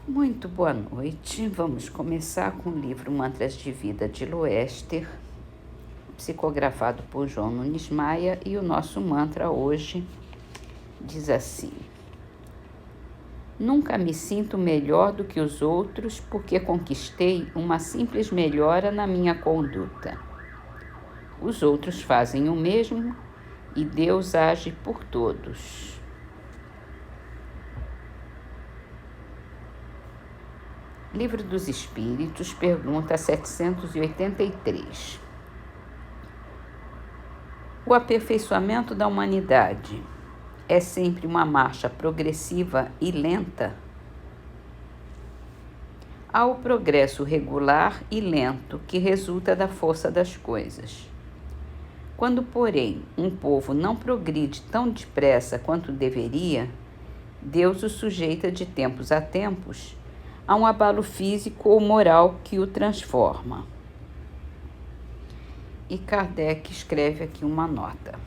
Muito boa noite. Vamos começar com o livro Mantras de Vida de Loester, psicografado por João Nunes Maia, e o nosso mantra hoje diz assim: Nunca me sinto melhor do que os outros porque conquistei uma simples melhora na minha conduta. Os outros fazem o mesmo e Deus age por todos. Livro dos Espíritos, pergunta 783. O aperfeiçoamento da humanidade é sempre uma marcha progressiva e lenta? Há o progresso regular e lento que resulta da força das coisas. Quando, porém, um povo não progride tão depressa quanto deveria, Deus o sujeita de tempos a tempos a um abalo físico ou moral que o transforma. E Kardec escreve aqui uma nota.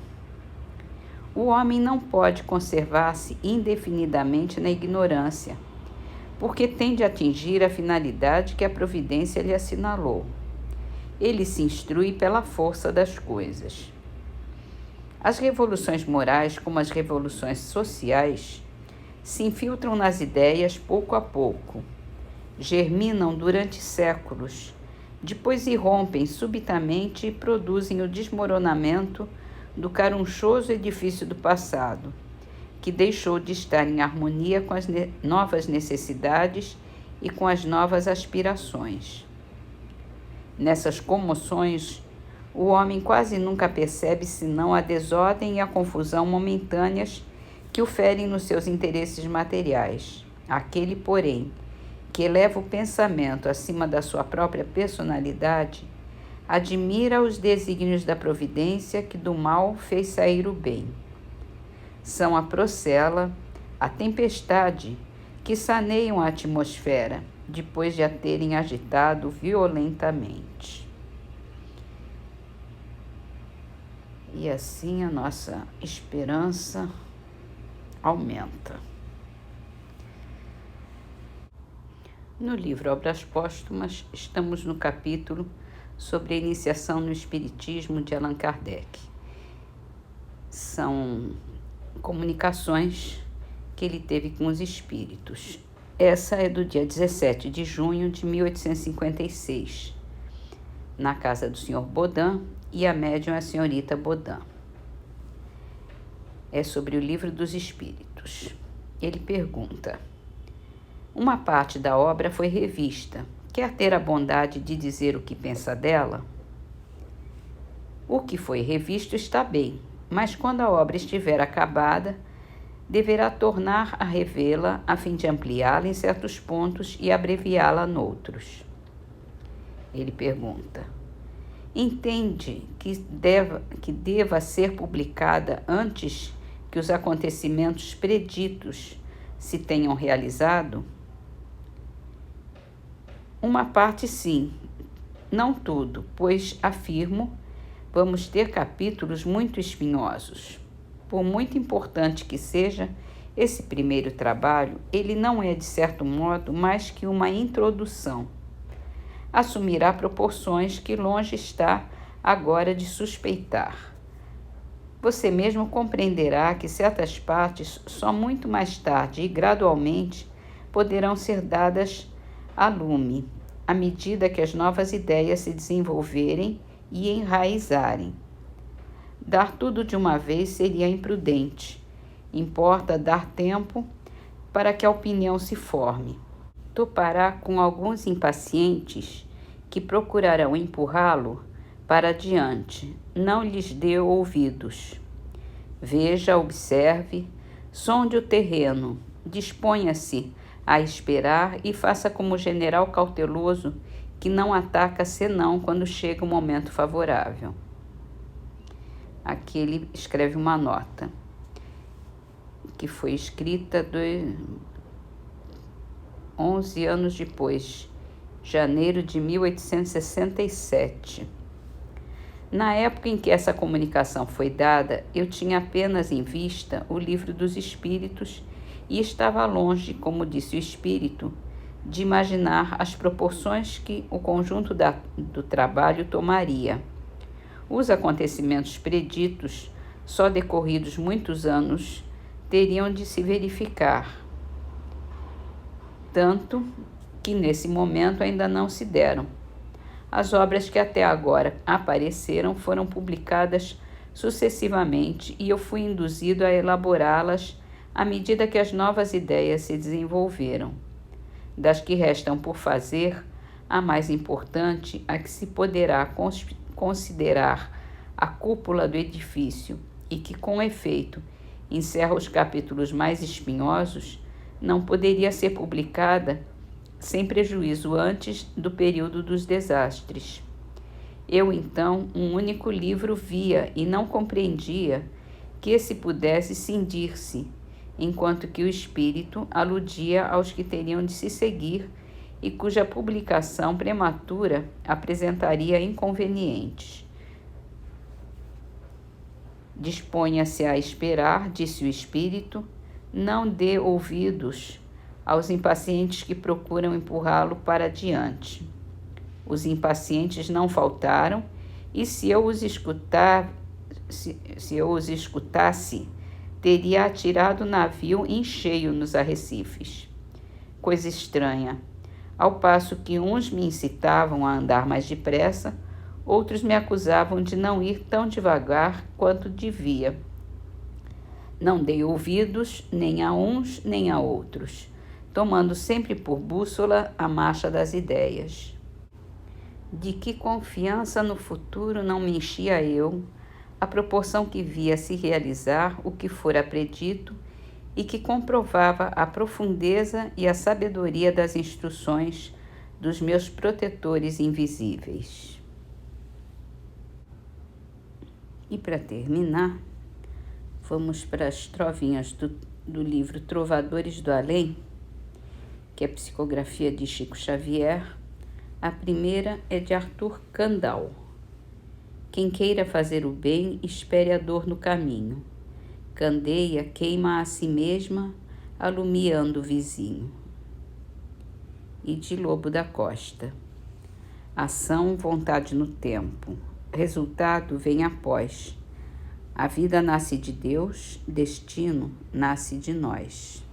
O homem não pode conservar-se indefinidamente na ignorância, porque tem de atingir a finalidade que a providência lhe assinalou. Ele se instrui pela força das coisas. As revoluções morais, como as revoluções sociais, se infiltram nas ideias pouco a pouco, germinam durante séculos, depois irrompem subitamente e produzem o desmoronamento do carunchoso edifício do passado, que deixou de estar em harmonia com as novas necessidades e com as novas aspirações. Nessas comoções, o homem quase nunca percebe senão a desordem e a confusão momentâneas que o ferem nos seus interesses materiais. Aquele, porém, que eleva o pensamento acima da sua própria personalidade, admira os desígnios da providência que do mal fez sair o bem. São a procela, a tempestade, que saneiam a atmosfera, depois de a terem agitado violentamente. E assim a nossa esperança aumenta. No livro Obras Póstumas, estamos no capítulo sobre a iniciação no Espiritismo de Allan Kardec. São comunicações que ele teve com os espíritos. Essa é do dia 17 de junho de 1856, na casa do Sr. Bodin, e a médium é a senhorita Bodin. É sobre o Livro dos Espíritos. Ele pergunta: uma parte da obra foi revista. Quer ter a bondade de dizer o que pensa dela? O que foi revisto está bem, mas quando a obra estiver acabada, deverá tornar a revê-la a fim de ampliá-la em certos pontos e abreviá-la noutros. Ele pergunta: entende que deva ser publicada antes que os acontecimentos preditos se tenham realizado? Uma parte sim, não tudo, pois, afirmo, vamos ter capítulos muito espinhosos. Por muito importante que seja esse primeiro trabalho, ele não é, de certo modo, mais que uma introdução. Assumirá proporções que longe está agora de suspeitar. Você mesmo compreenderá que certas partes só muito mais tarde e gradualmente poderão ser dadas a lume, à medida que as novas ideias se desenvolverem e enraizarem. Dar tudo de uma vez seria imprudente. Importa dar tempo para que a opinião se forme. Topará com alguns impacientes que procurarão empurrá-lo para adiante. Não lhes dê ouvidos. Veja, observe, sonde o terreno, disponha-se a esperar e faça como o general cauteloso que não ataca senão quando chega o momento favorável. Aqui ele escreve uma nota que foi escrita 11 anos depois, janeiro de 1867. Na época em que essa comunicação foi dada, eu tinha apenas em vista o Livro dos Espíritos e estava longe, como disse o Espírito, de imaginar as proporções que o conjunto do trabalho tomaria. Os acontecimentos preditos, só decorridos muitos anos, teriam de se verificar, tanto que nesse momento ainda não se deram. As obras que até agora apareceram foram publicadas sucessivamente e eu fui induzido a elaborá-las à medida que as novas ideias se desenvolveram. Das que restam por fazer, a mais importante, a que se poderá considerar a cúpula do edifício e que, com efeito, encerra os capítulos mais espinhosos, não poderia ser publicada sem prejuízo antes do período dos desastres. Eu, então, um único livro via e não compreendia que esse pudesse cindir-se, enquanto que o espírito aludia aos que teriam de se seguir e cuja publicação prematura apresentaria inconvenientes. Disponha-se a esperar, disse o espírito, não dê ouvidos aos impacientes que procuram empurrá-lo para adiante. Os impacientes não faltaram, e se eu os escutasse, teria atirado o navio em cheio nos arrecifes. Coisa estranha. Ao passo que uns me incitavam a andar mais depressa, outros me acusavam de não ir tão devagar quanto devia. Não dei ouvidos nem a uns nem a outros, tomando sempre por bússola a marcha das ideias. De que confiança no futuro não me enchia eu, à proporção que via se realizar o que fora predito e que comprovava a profundeza e a sabedoria das instruções dos meus protetores invisíveis. E para terminar, vamos para as trovinhas do livro Trovadores do Além, que é a psicografia de Chico Xavier. A primeira é de Arthur Kandal. Quem queira fazer o bem, espere a dor no caminho. Candeia queima a si mesma, alumiando o vizinho. E de Lobo da Costa. Ação, vontade no tempo. Resultado vem após. A vida nasce de Deus, destino nasce de nós.